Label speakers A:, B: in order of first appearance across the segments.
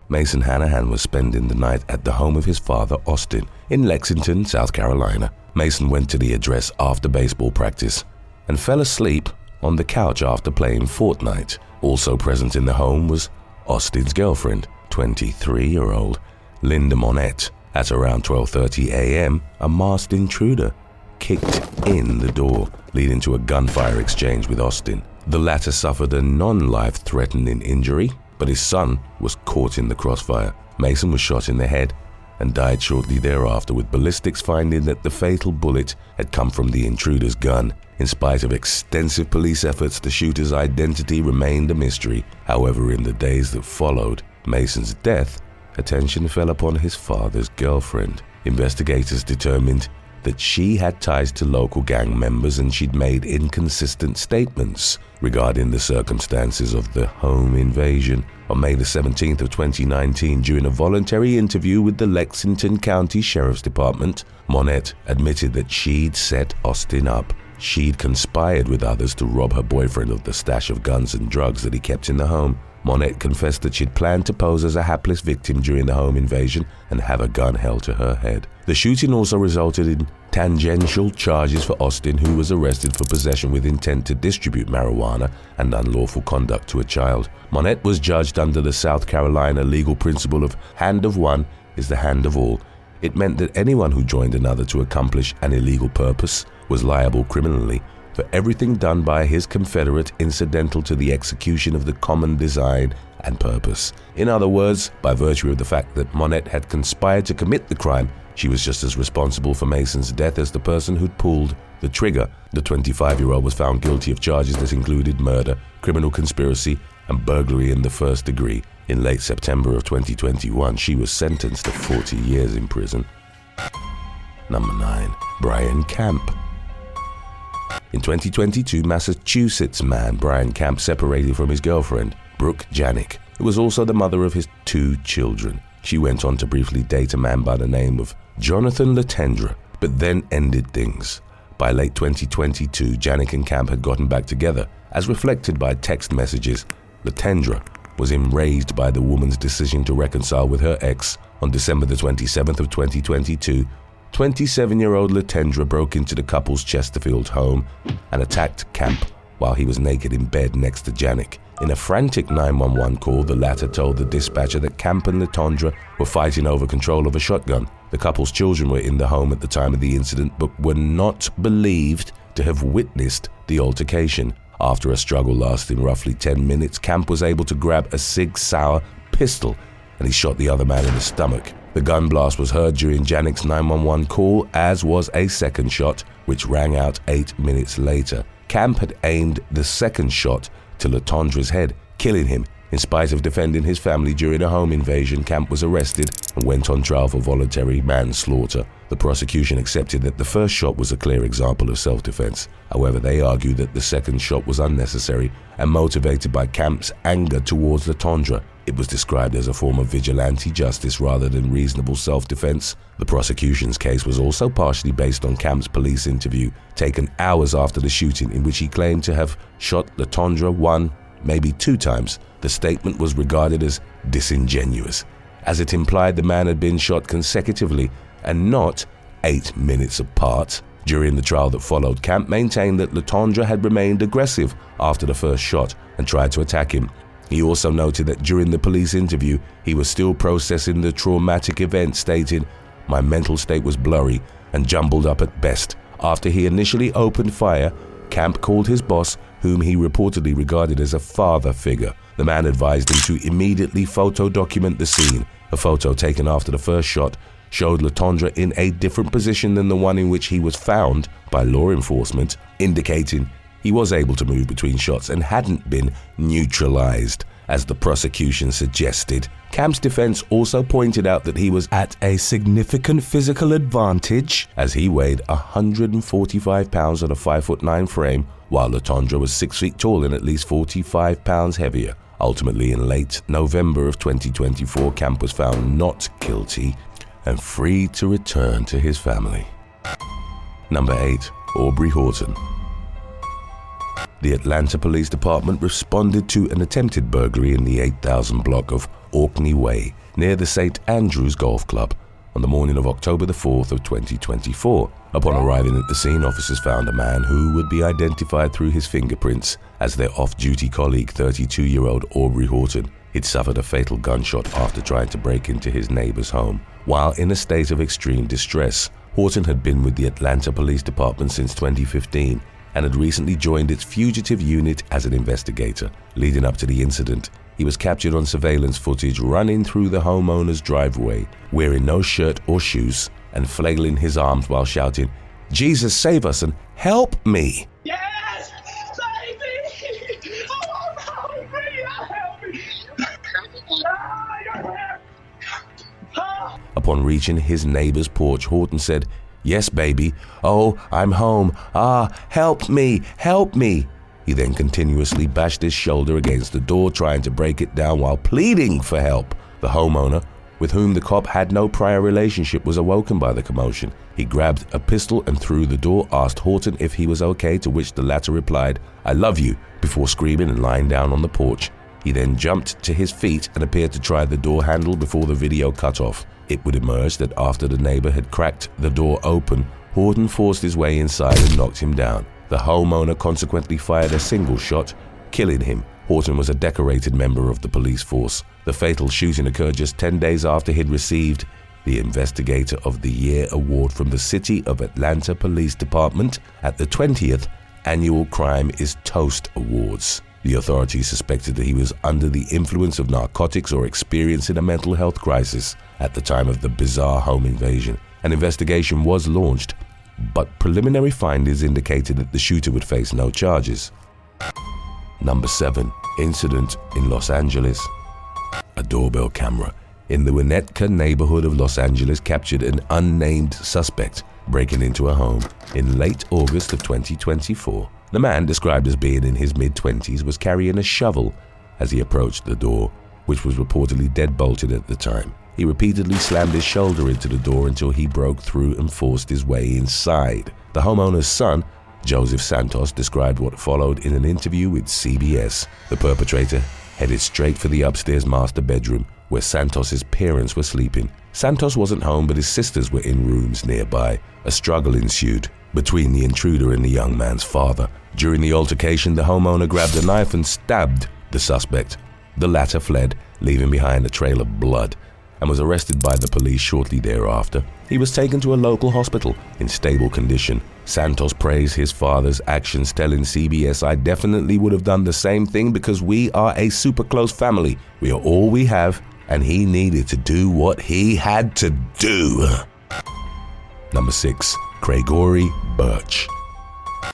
A: Mason Hanahan was spending the night at the home of his father, Austin, in Lexington, South Carolina. Mason went to the address after baseball practice and fell asleep on the couch after playing Fortnite. Also present in the home was Austin's girlfriend, 23-year-old Linda Monette. At around 12:30 a.m., a masked intruder kicked in the door, leading to a gunfire exchange with Austin. The latter suffered a non-life-threatening injury, but his son was caught in the crossfire. Mason was shot in the head and died shortly thereafter, with ballistics finding that the fatal bullet had come from the intruder's gun. In spite of extensive police efforts, the shooter's identity remained a mystery. However, in the days that followed Mason's death, attention fell upon his father's girlfriend. Investigators determined that she had ties to local gang members and she'd made inconsistent statements regarding the circumstances of the home invasion. On May the 17th of 2019, during a voluntary interview with the Lexington County Sheriff's Department, Monette admitted that she'd set Austin up. She'd conspired with others to rob her boyfriend of the stash of guns and drugs that he kept in the home. Monette confessed that she'd planned to pose as a hapless victim during the home invasion and have a gun held to her head. The shooting also resulted in tangential charges for Austin, who was arrested for possession with intent to distribute marijuana and unlawful conduct to a child. Monette was judged under the South Carolina legal principle of hand of one is the hand of all. It meant that anyone who joined another to accomplish an illegal purpose was liable criminally for everything done by his confederate incidental to the execution of the common design and purpose. In other words, by virtue of the fact that Monette had conspired to commit the crime, she was just as responsible for Mason's death as the person who'd pulled the trigger. The 25-year-old was found guilty of charges that included murder, criminal conspiracy, and burglary in the first degree. In late September of 2021, she was sentenced to 40 years in prison. Number 9. Brian Camp. In 2022, Massachusetts man Brian Camp separated from his girlfriend, Brooke Janik, who was also the mother of his 2 children. She went on to briefly date a man by the name of Jonathan Latendra, but then ended things. By late 2022, Janik and Camp had gotten back together. As reflected by text messages, Latendra was enraged by the woman's decision to reconcile with her ex. On December the 27th of 2022, 27-year-old Latendra broke into the couple's Chesterfield home and attacked Camp while he was naked in bed next to Janik. In a frantic 911 call, the latter told the dispatcher that Camp and Latendra were fighting over control of a shotgun. The couple's children were in the home at the time of the incident but were not believed to have witnessed the altercation. After a struggle lasting roughly 10 minutes, Camp was able to grab a Sig Sauer pistol and he shot the other man in the stomach. The gun blast was heard during Janik's 911 call, as was a second shot, which rang out 8 minutes later. Camp had aimed the second shot to Latendra's head, killing him. In spite of defending his family during a home invasion, Camp was arrested and went on trial for voluntary manslaughter. The prosecution accepted that the first shot was a clear example of self-defense. However, they argued that the second shot was unnecessary and motivated by Camp's anger towards Latendra. It was described as a form of vigilante justice rather than reasonable self-defense. The prosecution's case was also partially based on Camp's police interview, taken hours after the shooting, in which he claimed to have shot Latendra 1, maybe 2 times. The statement was regarded as disingenuous, as it implied the man had been shot consecutively and not 8 minutes apart. During the trial that followed, Camp maintained that Latendra had remained aggressive after the first shot and tried to attack him. He also noted that during the police interview, he was still processing the traumatic event, stating, "My mental state was blurry and jumbled up at best." After he initially opened fire, Camp called his boss, whom he reportedly regarded as a father figure. The man advised him to immediately photo document the scene. A photo taken after the first shot showed Latendra in a different position than the one in which he was found by law enforcement, indicating he was able to move between shots and hadn't been neutralized, as the prosecution suggested. Camp's defense also pointed out that he was at a significant physical advantage, as he weighed 145 pounds on a 5'9" frame, while Latendra was 6 feet tall and at least 45 pounds heavier. Ultimately, in late November of 2024, Camp was found not guilty and free to return to his family. Number 8. Aubrey Horton. The Atlanta Police Department responded to an attempted burglary in the 8,000 block of Orkney Way, near the St. Andrews Golf Club, on the morning of October the 4th of 2024. Upon arriving at the scene, officers found a man who would be identified through his fingerprints as their off-duty colleague, 32-year-old Aubrey Horton. He'd suffered a fatal gunshot after trying to break into his neighbor's home. While in a state of extreme distress, Horton had been with the Atlanta Police Department since 2015 and had recently joined its fugitive unit as an investigator. Leading up to the incident, he was captured on surveillance footage running through the homeowner's driveway, wearing no shirt or shoes, and flailing his arms while shouting, "Jesus, save us and help me!"
B: Yes! Save me! Oh, help me! Help me!
A: Upon reaching his neighbor's porch, Horton said, "Yes, baby. Oh, I'm home. Help me! Help me!" He then continuously bashed his shoulder against the door, trying to break it down while pleading for help. The homeowner, with whom the cop had no prior relationship, was awoken by the commotion. He grabbed a pistol and through the door, asked Horton if he was okay, to which the latter replied, "I love you," before screaming and lying down on the porch. He then jumped to his feet and appeared to try the door handle before the video cut off. It would emerge that after the neighbor had cracked the door open, Horton forced his way inside and knocked him down. The homeowner consequently fired a single shot, killing him. Horton was a decorated member of the police force. The fatal shooting occurred just 10 days after he'd received the Investigator of the Year award from the City of Atlanta Police Department at the 20th Annual Crime is Toast Awards. The authorities suspected that he was under the influence of narcotics or experiencing a mental health crisis at the time of the bizarre home invasion. An investigation was launched, but preliminary findings indicated that the shooter would face no charges. Number 7. Incident in Los Angeles. A doorbell camera in the Winnetka neighborhood of Los Angeles captured an unnamed suspect breaking into a home in late August of 2024. The man, described as being in his mid-20s, was carrying a shovel as he approached the door, which was reportedly deadbolted at the time. He repeatedly slammed his shoulder into the door until he broke through and forced his way inside. The homeowner's son, Joseph Santos, described what followed in an interview with CBS. The perpetrator headed straight for the upstairs master bedroom, where Santos's parents were sleeping. Santos wasn't home, but his sisters were in rooms nearby. A struggle ensued between the intruder and the young man's father. During the altercation, the homeowner grabbed a knife and stabbed the suspect. The latter fled, leaving behind a trail of blood, and was arrested by the police shortly thereafter. He was taken to a local hospital in stable condition. Santos praised his father's actions, telling CBS, "I definitely would have done the same thing because we are a super close family. We are all we have, and he needed to do what he had to do." Number 6. Gregoryi Birch.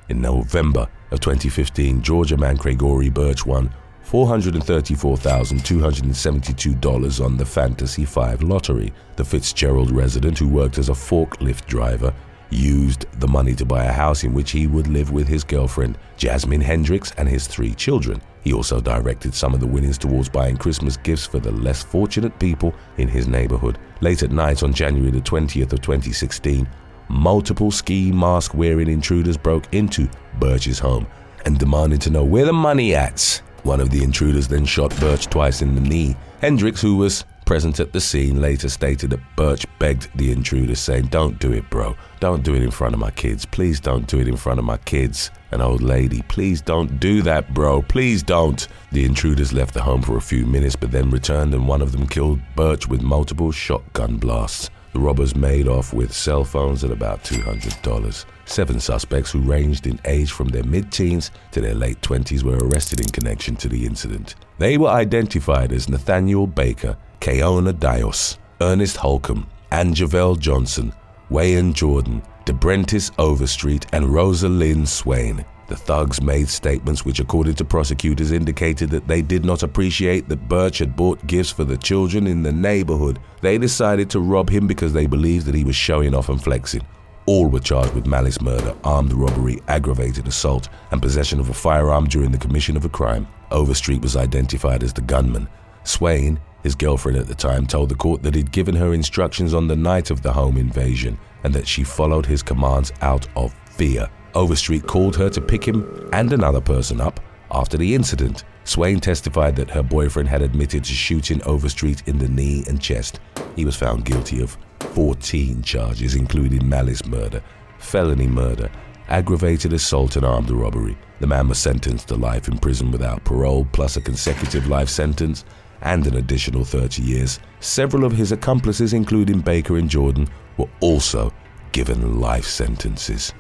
A: In November of 2015, Georgia man Gregoryi Birch won $434,272 on the Fantasy 5 lottery. The Fitzgerald resident, who worked as a forklift driver, used the money to buy a house in which he would live with his girlfriend, Jasmine Hendricks, and his 3 children. He also directed some of the winnings towards buying Christmas gifts for the less fortunate people in his neighborhood. Late at night on January the 20th of 2016, multiple ski mask-wearing intruders broke into Birch's home and demanded to know where the money at. One of the intruders then shot Birch twice in the knee. Hendricks, who was present at the scene, later stated that Birch begged the intruder, saying, "Don't do it, bro. Don't do it in front of my kids. Please don't do it in front of my kids. An old lady, please don't do that, bro. Please don't." The intruders left the home for a few minutes, but then returned, and one of them killed Birch with multiple shotgun blasts. The robbers made off with cell phones at about $200. 7 suspects, who ranged in age from their mid-teens to their late 20s, were arrested in connection to the incident. They were identified as Nathaniel Baker, Keona Dios, Ernest Holcomb, Anjavel Johnson, Wayne Jordan, DeBrentis Overstreet, and Rosalind Swain. The thugs made statements which, according to prosecutors, indicated that they did not appreciate that Birch had bought gifts for the children in the neighborhood. They decided to rob him because they believed that he was showing off and flexing. All were charged with malice murder, armed robbery, aggravated assault, and possession of a firearm during the commission of a crime. Overstreet was identified as the gunman. Swain, his girlfriend at the time, told the court that he'd given her instructions on the night of the home invasion and that she followed his commands out of fear. Overstreet called her to pick him and another person up After the incident, Swain testified that her boyfriend had admitted to shooting Overstreet in the knee and chest. He was found guilty of 14 charges, including malice murder, felony murder, aggravated assault and armed robbery. The man was sentenced to life in prison without parole, plus a consecutive life sentence and an additional 30 years. Several of his accomplices, including Baker and Jordan, were also given life sentences.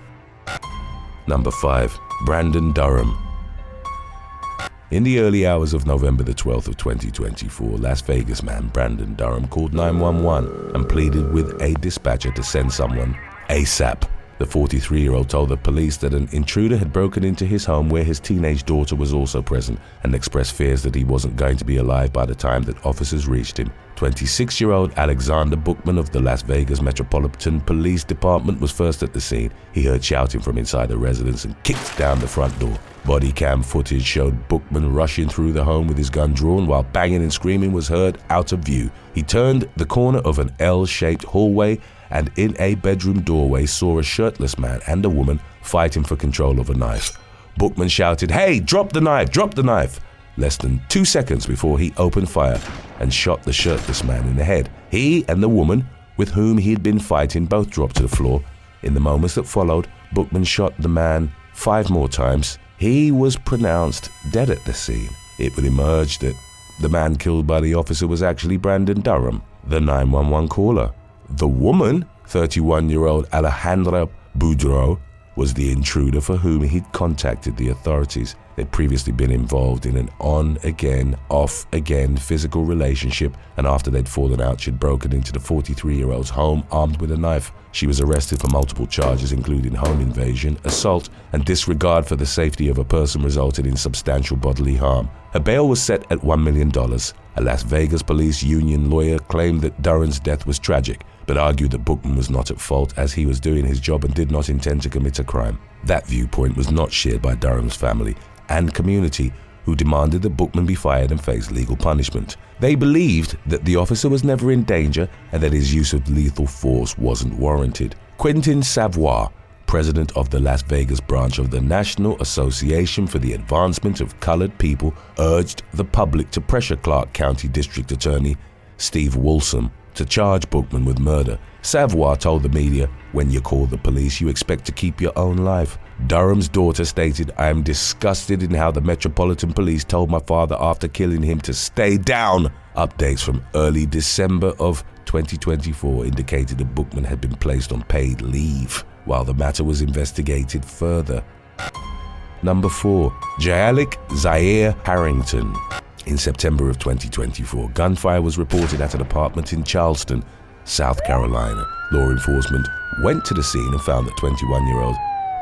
A: Number 5. Brandon Durham. In the early hours of November the 12th of 2024, Las Vegas man Brandon Durham called 911 and pleaded with a dispatcher to send someone ASAP. The 43-year-old told the police that an intruder had broken into his home where his teenage daughter was also present and expressed fears that he wasn't going to be alive by the time that officers reached him. 26-year-old Alexander Bookman of the Las Vegas Metropolitan Police Department was first at the scene. He heard shouting from inside the residence and kicked down the front door. Body cam footage showed Bookman rushing through the home with his gun drawn while banging and screaming was heard out of view. He turned the corner of an L-shaped hallway and in a bedroom doorway saw a shirtless man and a woman fighting for control of a knife. Bookman shouted, "Hey, drop the knife, drop the knife!" Less than 2 seconds before he opened fire and shot the shirtless man in the head. He and the woman with whom he had been fighting both dropped to the floor. In the moments that followed, Bookman shot the man 5 more times. He was pronounced dead at the scene. It would emerge that the man killed by the officer was actually Brandon Durham, the 911 caller. The woman, 31-year-old Alejandra Boudreau, was the intruder for whom he'd contacted the authorities. They'd previously been involved in an on-again, off-again physical relationship, and after they'd fallen out, she'd broken into the 43-year-old's home armed with a knife. She was arrested for multiple charges, including home invasion, assault, and disregard for the safety of a person resulting in substantial bodily harm. Her bail was set at $1 million. A Las Vegas police union lawyer claimed that Durham's death was tragic, but argued that Bookman was not at fault as he was doing his job and did not intend to commit a crime. That viewpoint was not shared by Durham's family and community, who demanded that Bookman be fired and face legal punishment. They believed that the officer was never in danger and that his use of lethal force wasn't warranted. Quentin Savoy, president of the Las Vegas branch of the National Association for the Advancement of Colored People, urged the public to pressure Clark County District Attorney Steve Woolsome to charge Bookman with murder. Savoy told the media, "When you call the police, you expect to keep your own life." Durham's daughter stated, "I am disgusted in how the Metropolitan Police told my father after killing him to stay down." Updates from early December of 2024 indicated that Bookman had been placed on paid leave while the matter was investigated further. Number 4. Alikzier Harrington. In September of 2024, gunfire was reported at an apartment in Charleston, South Carolina. Law enforcement went to the scene and found that 21-year-old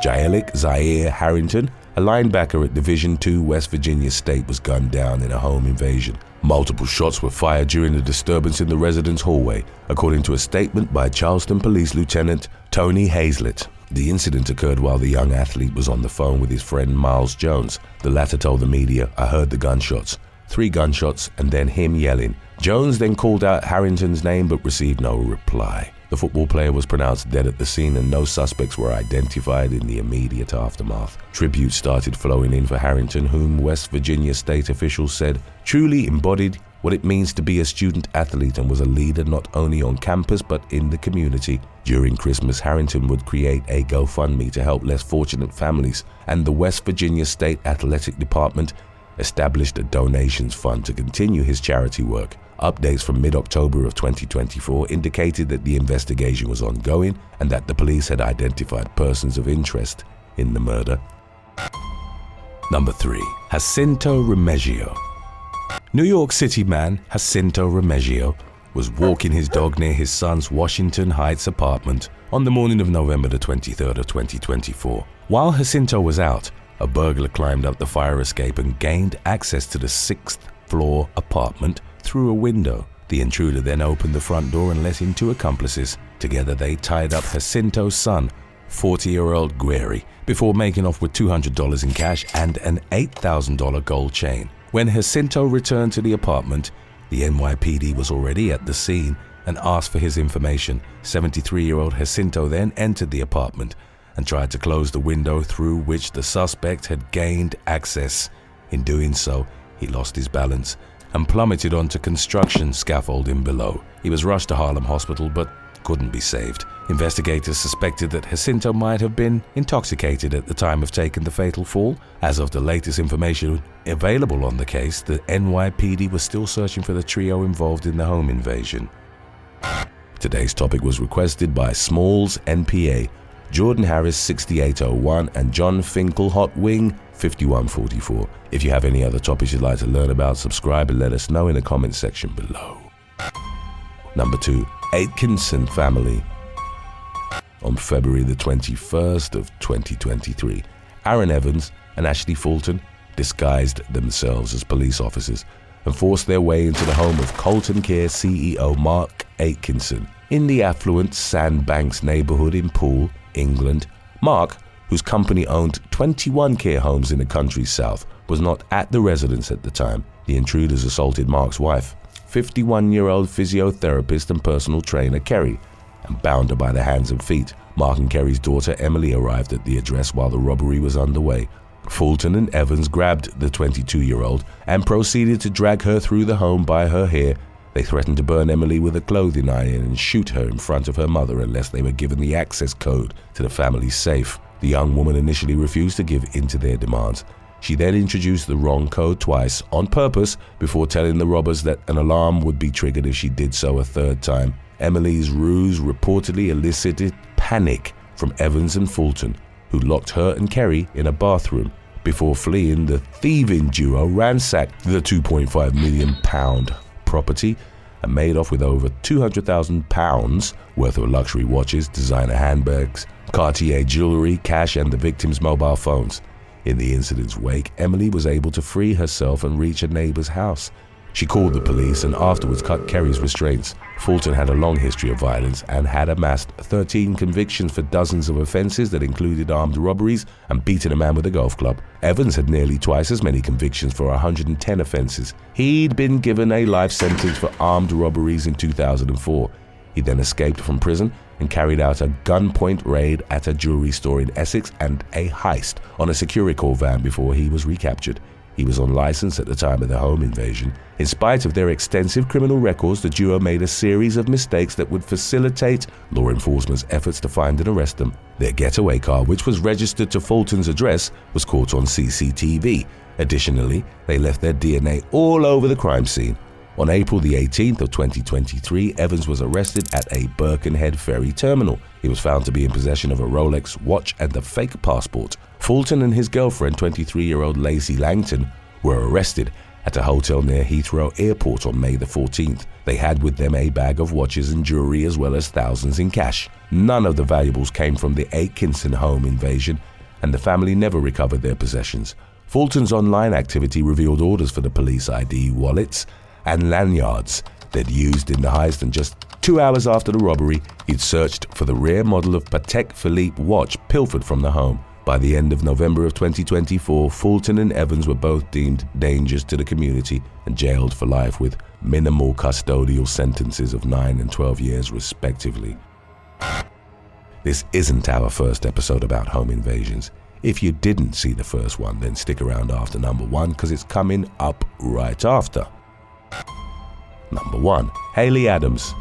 A: Alikzier Harrington, a linebacker at Division II West Virginia State, was gunned down in a home invasion. Multiple shots were fired during the disturbance in the residence hallway, according to a statement by Charleston Police Lieutenant Tony Hazlett. The incident occurred while the young athlete was on the phone with his friend Miles Jones. The latter told the media, "I heard the gunshots. 3 gunshots and then him yelling." Jones then called out Harrington's name but received no reply. The football player was pronounced dead at the scene and no suspects were identified in the immediate aftermath. Tributes started flowing in for Harrington, whom West Virginia state officials said truly embodied what it means to be a student athlete and was a leader not only on campus but in the community. During Christmas, Harrington would create a GoFundMe to help less fortunate families, and the West Virginia State Athletic Department established a donations fund to continue his charity work. Updates from mid-October of 2024 indicated that the investigation was ongoing and that the police had identified persons of interest in the murder. Number 3. Jacinto Remigio. New York City man Jacinto Remigio was walking his dog near his son's Washington Heights apartment on the morning of November the 23rd of 2024. While Jacinto was out, a burglar climbed up the fire escape and gained access to the 6th floor apartment through a window. The intruder then opened the front door and let in 2 accomplices. Together they tied up Jacinto's son, 40-year-old Gregoryi, before making off with $200 in cash and an $8,000 gold chain. When Jacinto returned to the apartment, the NYPD was already at the scene and asked for his information. 73-year-old Jacinto then entered the apartment and tried to close the window through which the suspect had gained access. In doing so, he lost his balance and plummeted onto construction scaffolding below. He was rushed to Harlem Hospital but couldn't be saved. Investigators suspected that Jacinto might have been intoxicated at the time of taking the fatal fall. As of the latest information available on the case, the NYPD was still searching for the trio involved in the home invasion. Today's topic was requested by Smalls NPA, Jordan Harris 6801 and John Finkel Hot Wing 5144. If you have any other topics you'd like to learn about, subscribe and let us know in the comment section below. Number 2. Kinson Family. On February the 21st of 2023, Aaron Evans and Ashley Fulton disguised themselves as police officers and forced their way into the home of Colton Care CEO Mark Atkinson in the affluent Sandbanks neighborhood in Poole, England. Mark, whose company owned 21 care homes in the country's south, was not at the residence at the time. The intruders assaulted Mark's wife, 51-year-old physiotherapist and personal trainer Kerry, and bound her by the hands and feet. Mark and Kerry's daughter Emily arrived at the address while the robbery was underway. Fulton and Evans grabbed the 22-year-old and proceeded to drag her through the home by her hair. They threatened to burn Emily with a clothing iron and shoot her in front of her mother unless they were given the access code to the family's safe. The young woman initially refused to give in to their demands. She then introduced the wrong code twice on purpose before telling the robbers that an alarm would be triggered if she did so a third time. Emily's ruse reportedly elicited panic from Evans and Fulton, who locked her and Kerry in a bathroom. Before fleeing, the thieving duo ransacked the £2.5 million property and made off with over £200,000 worth of luxury watches, designer handbags, Cartier jewelry, cash, and the victims' mobile phones. In the incident's wake, Emily was able to free herself and reach a neighbor's house. She called the police and afterwards cut Kerry's restraints. Fulton had a long history of violence and had amassed 13 convictions for dozens of offenses that included armed robberies and beating a man with a golf club. Evans had nearly twice as many convictions for 110 offenses. He'd been given a life sentence for armed robberies in 2004. He then escaped from prison and carried out a gunpoint raid at a jewelry store in Essex and a heist on a Securicor van before he was recaptured. He was on license at the time of the home invasion. In spite of their extensive criminal records, the duo made a series of mistakes that would facilitate law enforcement's efforts to find and arrest them. Their getaway car, which was registered to Fulton's address, was caught on CCTV. Additionally, they left their DNA all over the crime scene. On April the 18th of 2023, Evans was arrested at a Birkenhead ferry terminal. He was found to be in possession of a Rolex watch and a fake passport. Fulton and his girlfriend, 23-year-old Lacey Langton, were arrested at a hotel near Heathrow Airport on May the 14th. They had with them a bag of watches and jewelry as well as thousands in cash. None of the valuables came from the Atkinson home invasion, and the family never recovered their possessions. Fulton's online activity revealed orders for the police ID wallets and lanyards they'd used in the heist, and just 2 hours after the robbery, he'd searched for the rare model of Patek Philippe watch pilfered from the home. By the end of November of 2024, Fulton and Evans were both deemed dangers to the community and jailed for life with minimal custodial sentences of 9 and 12 years respectively. This isn't our first episode about home invasions. If you didn't see the first one, then stick around after number 1 because it's coming up right after. Number 1. Haley Adams.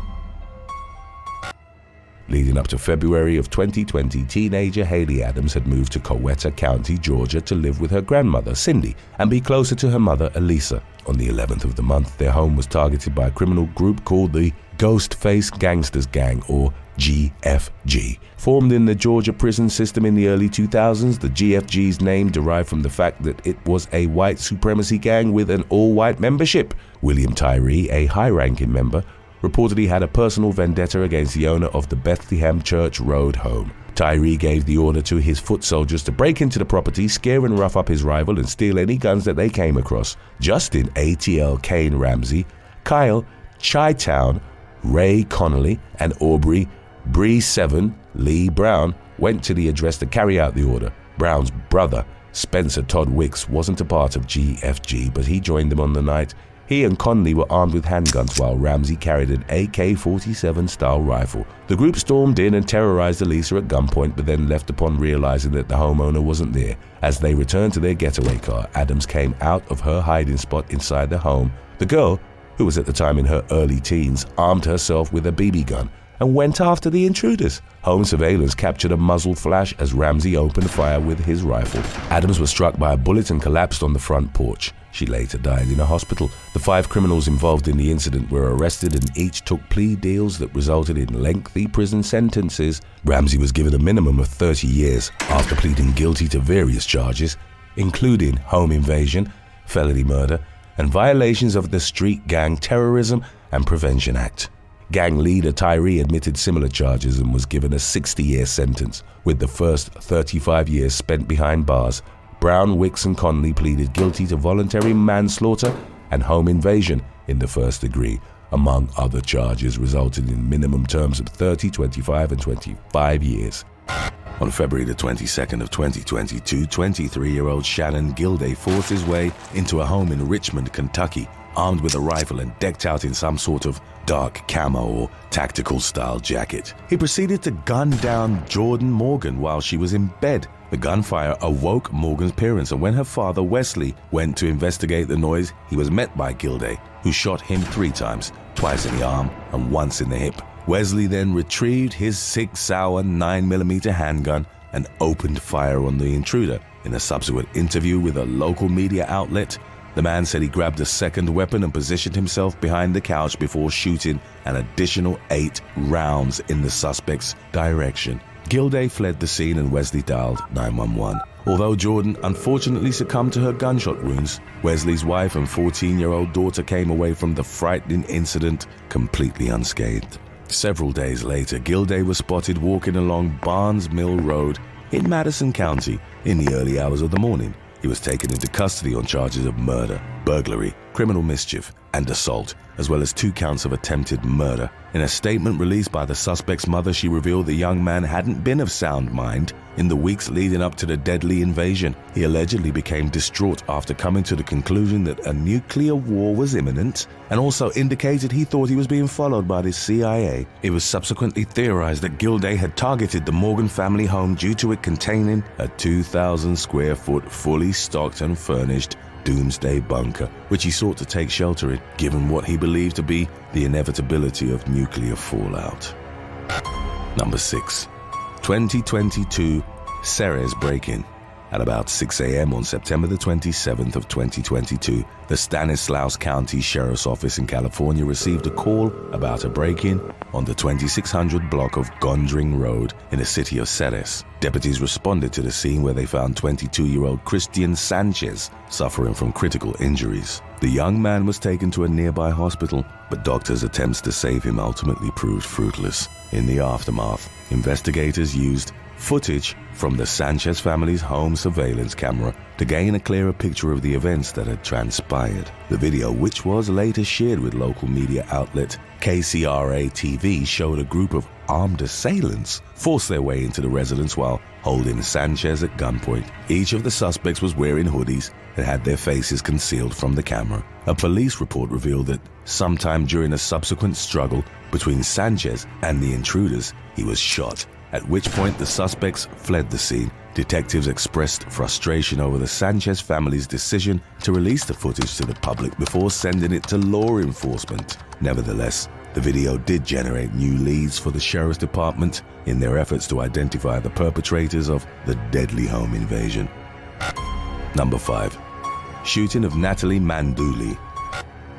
A: Leading up to February of 2020, teenager Haley Adams had moved to Coweta County, Georgia to live with her grandmother, Cindy, and be closer to her mother, Elisa. On the 11th of the month, their home was targeted by a criminal group called the Ghostface Gangsters Gang, or GFG. Formed in the Georgia prison system in the early 2000s, the GFG's name derived from the fact that it was a white supremacy gang with an all-white membership. William Tyree, a high-ranking member, reportedly had a personal vendetta against the owner of the Bethlehem Church Road home. Tyree gave the order to his foot soldiers to break into the property, scare and rough up his rival, and steal any guns that they came across. Justin ATL Kane Ramsey, Kyle Chi-Town, Ray Connolly, and Aubrey Bree 7 Lee Brown went to the address to carry out the order. Brown's brother, Spencer Todd Wicks, wasn't a part of GFG, but he joined them on the night He and Conley were armed with handguns while Ramsey carried an AK-47 style rifle. The group stormed in and terrorized Alikzier at gunpoint, but then left upon realizing that the homeowner wasn't there. As they returned to their getaway car, Adams came out of her hiding spot inside the home. The girl, who was at the time in her early teens, armed herself with a BB gun and went after the intruders. Home surveillance captured a muzzle flash as Ramsey opened fire with his rifle. Adams was struck by a bullet and collapsed on the front porch. She later died in a hospital. The 5 criminals involved in the incident were arrested and each took plea deals that resulted in lengthy prison sentences. Ramsey was given a minimum of 30 years after pleading guilty to various charges, including home invasion, felony murder, and violations of the Street Gang Terrorism and Prevention Act. Gang leader Tyree admitted similar charges and was given a 60-year sentence, with the first 35 years spent behind bars. Brown, Wicks, and Conley pleaded guilty to voluntary manslaughter and home invasion in the first degree, among other charges, resulting in minimum terms of 30, 25, and 25 years. On February the 22nd of 2022, 23-year-old Shannon Gilday forced his way into a home in Richmond, Kentucky, armed with a rifle and decked out in some sort of dark camo or tactical-style jacket. He proceeded to gun down Jordan Morgan while she was in bed. The gunfire awoke Morgan's parents, and when her father, Wesley, went to investigate the noise, he was met by Gilday, who shot him 3 times, twice in the arm and once in the hip. Wesley then retrieved his 6-hour 9mm handgun and opened fire on the intruder. In a subsequent interview with a local media outlet, the man said he grabbed a second weapon and positioned himself behind the couch before shooting an additional 8 rounds in the suspect's direction. Gilday fled the scene and Wesley dialed 911. Although Jordan unfortunately succumbed to her gunshot wounds, Wesley's wife and 14-year-old daughter came away from the frightening incident completely unscathed. Several days later, Gilday was spotted walking along Barnes Mill Road in Madison County in the early hours of the morning. He was taken into custody on charges of murder, burglary, criminal mischief, and assault, as well as 2 counts of attempted murder. In a statement released by the suspect's mother, she revealed the young man hadn't been of sound mind in the weeks leading up to the deadly invasion. He allegedly became distraught after coming to the conclusion that a nuclear war was imminent, and also indicated he thought he was being followed by the CIA. It was subsequently theorized that Gilday had targeted the Morgan family home due to it containing a 2,000 square foot fully stocked and furnished doomsday bunker, which he sought to take shelter in, given what he believed to be the inevitability of nuclear fallout. Number 6. 2022 Ceres break-in. At about 6 a.m. on September the 27th of 2022, the Stanislaus County Sheriff's Office in California received a call about a break-in on the 2600 block of Gondring Road in the city of Ceres. Deputies responded to the scene where they found 22-year-old Christian Sanchez suffering from critical injuries. The young man was taken to a nearby hospital, but doctors' attempts to save him ultimately proved fruitless. In the aftermath, investigators used footage from the Sanchez family's home surveillance camera to gain a clearer picture of the events that had transpired. The video, which was later shared with local media outlet KCRA-TV, showed a group of armed assailants force their way into the residence while holding Sanchez at gunpoint. Each of the suspects was wearing hoodies and had their faces concealed from the camera. A police report revealed that sometime during a subsequent struggle between Sanchez and the intruders, he was shot, at which point the suspects fled the scene. Detectives expressed frustration over the Sanchez family's decision to release the footage to the public before sending it to law enforcement. Nevertheless, the video did generate new leads for the sheriff's department in their efforts to identify the perpetrators of the deadly home invasion. Number 5. Shooting of Natalie Mandali.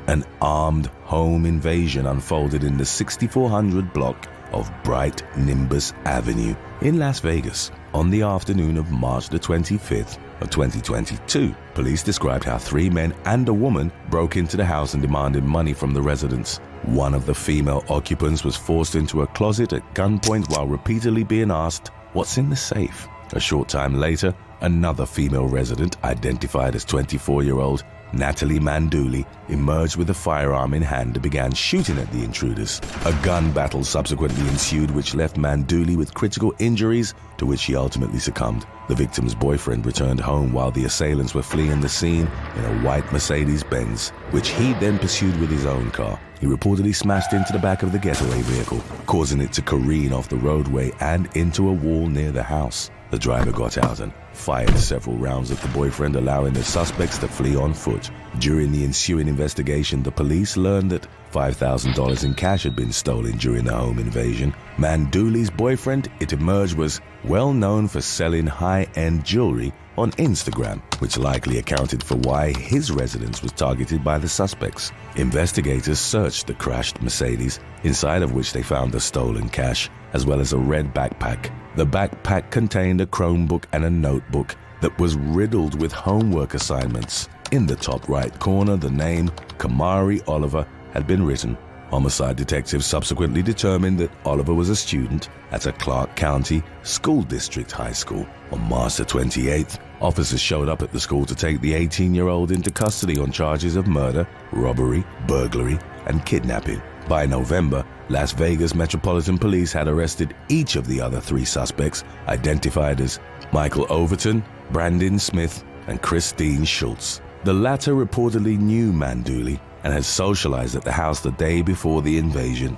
A: An armed home invasion unfolded in the 6400 block of Bright Nimbus Avenue in Las Vegas on the afternoon of March the 25th of 2022. Police described how 3 men and a woman broke into the house and demanded money from the residents. One of the female occupants was forced into a closet at gunpoint while repeatedly being asked, "What's in the safe?" A short time later, another female resident, identified as 24-year-old Natalie Mandali, emerged with a firearm in hand and began shooting at the intruders. A gun battle subsequently ensued which left Mandali with critical injuries to which he ultimately succumbed. The victim's boyfriend returned home while the assailants were fleeing the scene in a white Mercedes-Benz, which he then pursued with his own car. He reportedly smashed into the back of the getaway vehicle, causing it to careen off the roadway and into a wall near the house. The driver got out and fired several rounds at the boyfriend, allowing the suspects to flee on foot. During the ensuing investigation, the police learned that $5,000 in cash had been stolen during the home invasion. Mandali's boyfriend, it emerged, was well known for selling high-end jewelry on Instagram, which likely accounted for why his residence was targeted by the suspects. Investigators searched the crashed Mercedes, inside of which they found the stolen cash, as well as a red backpack. The backpack contained a Chromebook and a notebook that was riddled with homework assignments. In the top right corner, the name Kamari Oliver had been written. Homicide detectives subsequently determined that Oliver was a student at a Clark County School District high school. On March the 28th, officers showed up at the school to take the 18-year-old into custody on charges of murder, robbery, burglary, and kidnapping. By November, Las Vegas Metropolitan Police had arrested each of the other three suspects, identified as Michael Overton, Brandon Smith, and Christine Schultz. The latter reportedly knew Mandali and had socialized at the house the day before the invasion.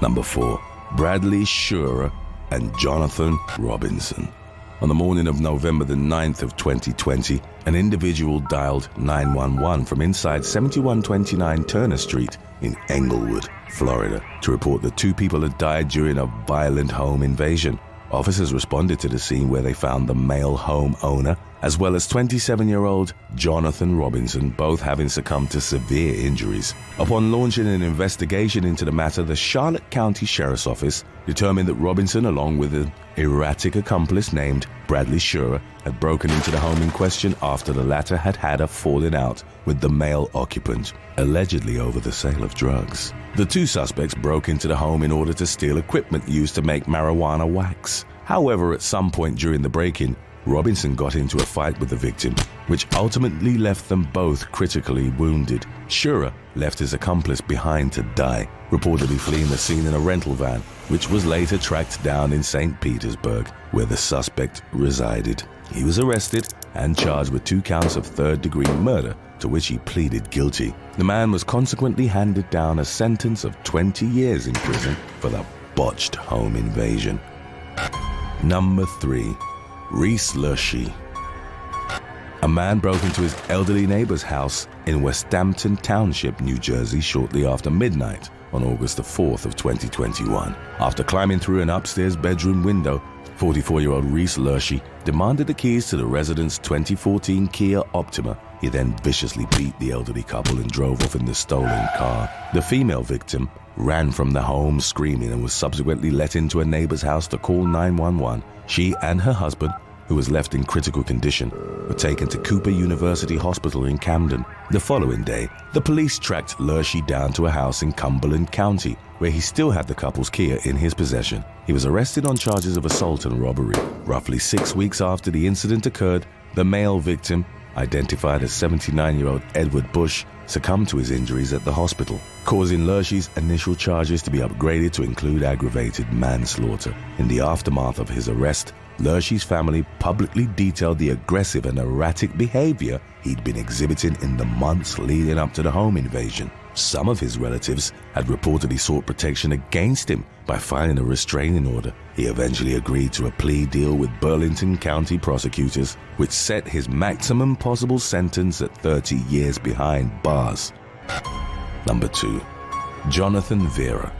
A: Number 4. Bradley Shur and Jonathan Robinson. On the morning of November the 9th of 2020, an individual dialed 911 from inside 7129 Turner Street in Englewood, Florida, to report that 2 people had died during a violent home invasion. Officers responded to the scene where they found the male home owner as well as 27-year-old Jonathan Robinson, both having succumbed to severe injuries. Upon launching an investigation into the matter, the Charlotte County Sheriff's Office determined that Robinson, along with an erratic accomplice named Bradley Shur, had broken into the home in question after the latter had had a falling out with the male occupant, allegedly over the sale of drugs. The 2 suspects broke into the home in order to steal equipment used to make marijuana wax. However, at some point during the break-in, Robinson got into a fight with the victim, which ultimately left them both critically wounded. Shur left his accomplice behind to die, reportedly fleeing the scene in a rental van, which was later tracked down in St. Petersburg, where the suspect resided. He was arrested and charged with 2 counts of third-degree murder, to which he pleaded guilty. The man was consequently handed down a sentence of 20 years in prison for the botched home invasion. Number 3. Reyls Lushi. A man broke into his elderly neighbor's house in Westampton Township, New Jersey, shortly after midnight on August the 4th of 2021. After climbing through an upstairs bedroom window, 44-year-old Reyls Lushi demanded the keys to the resident's 2014 Kia Optima. He then viciously beat the elderly couple and drove off in the stolen car. The female victim ran from the home screaming and was subsequently let into a neighbor's house to call 911. She and her husband, who was left in critical condition, were taken to Cooper University Hospital in Camden. The following day, the police tracked Lushi down to a house in Cumberland County, where he still had the couple's Kia in his possession. He was arrested on charges of assault and robbery. Roughly 6 weeks after the incident occurred, the male victim, identified as 79-year-old Edward Bush, succumbed to his injuries at the hospital, causing Lushi's initial charges to be upgraded to include aggravated manslaughter. In the aftermath of his arrest, Lushi's family publicly detailed the aggressive and erratic behavior he'd been exhibiting in the months leading up to the home invasion. Some of his relatives had reportedly sought protection against him by filing a restraining order. He eventually agreed to a plea deal with Burlington County prosecutors, which set his maximum possible sentence at 30 years behind bars. Number 2. Jonathan Vera.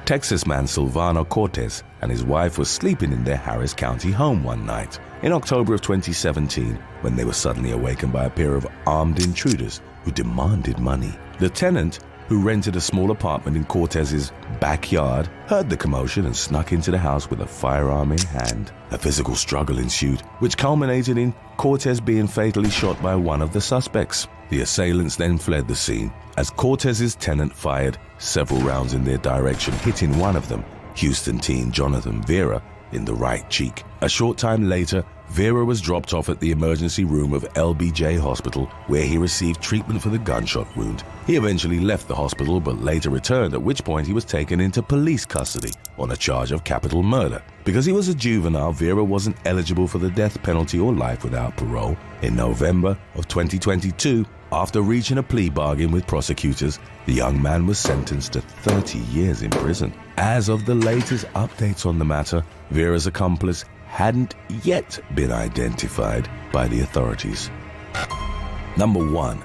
A: Texas man Silvano Cortez and his wife were sleeping in their Harris County home one night in October of 2017 when they were suddenly awakened by a pair of armed intruders who demanded money. The tenant, who rented a small apartment in Cortez's backyard, heard the commotion and snuck into the house with a firearm in hand. A physical struggle ensued, which culminated in Cortez being fatally shot by one of the suspects. The assailants then fled the scene as Cortez's tenant fired several rounds in their direction, hitting one of them, Houston teen Jonathan Vera, in the right cheek. A short time later, Vera was dropped off at the emergency room of LBJ Hospital, where he received treatment for the gunshot wound. He eventually left the hospital but later returned, at which point he was taken into police custody on a charge of capital murder. Because he was a juvenile, Vera wasn't eligible for the death penalty or life without parole. In November of 2022, after reaching a plea bargain with prosecutors, the young man was sentenced to 30 years in prison. As of the latest updates on the matter, Vera's accomplice hadn't yet been identified by the authorities. Number 1.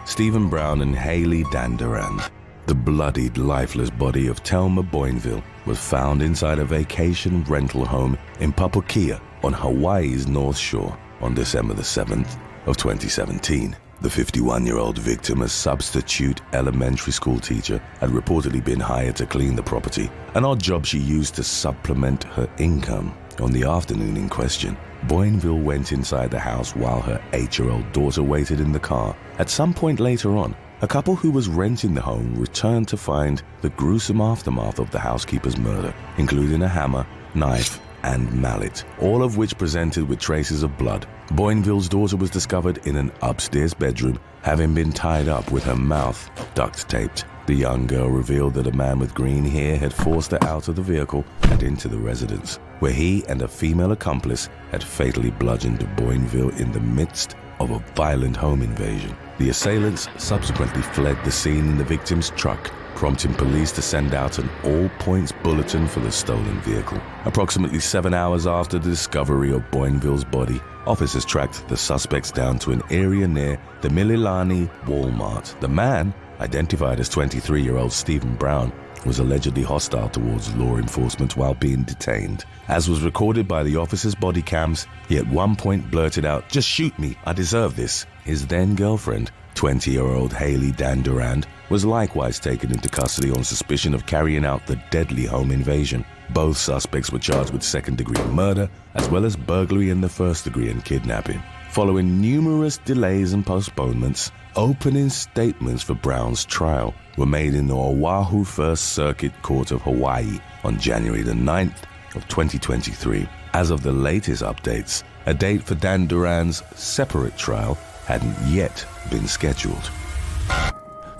A: Stephen Brown and Haley Dandridge. The bloodied, lifeless body of Thelma Boinville was found inside a vacation rental home in Papukia on Hawaii's North Shore on December the 7th of 2017. The 51-year-old victim, a substitute elementary school teacher, had reportedly been hired to clean the property, an odd job she used to supplement her income. On the afternoon in question, Boinville went inside the house while her 8-year-old daughter waited in the car. At some point later on, a couple who was renting the home returned to find the gruesome aftermath of the housekeeper's murder, including a hammer, knife, and mallet, all of which presented with traces of blood. Boinville's daughter was discovered in an upstairs bedroom, having been tied up with her mouth duct-taped. The young girl revealed that a man with green hair had forced her out of the vehicle and into the residence, where he and a female accomplice had fatally bludgeoned Boinville in the midst of a violent home invasion. The assailants subsequently fled the scene in the victim's truck, prompting police to send out an all-points bulletin for the stolen vehicle. Approximately 7 hours after the discovery of Boinville's body, officers tracked the suspects down to an area near the Mililani Walmart. The man, identified as 23-year-old Stephen Brown, was allegedly hostile towards law enforcement while being detained. As was recorded by the officers' body cams, he at one point blurted out, "Just shoot me, I deserve this." His then-girlfriend, 20-year-old Haley Dandridge, was likewise taken into custody on suspicion of carrying out the deadly home invasion. Both suspects were charged with second-degree murder, as well as burglary in the first degree and kidnapping. Following numerous delays and postponements, opening statements for Brown's trial were made in the Oahu First Circuit Court of Hawaii on January the 9th of 2023. As of the latest updates, a date for Dandridge's separate trial hadn't yet been scheduled.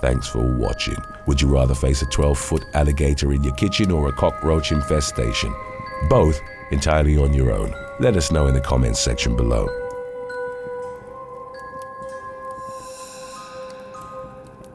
A: Thanks for watching. Would you rather face a 12-foot alligator in your kitchen or a cockroach infestation? Both entirely on your own. Let us know in the comments section below.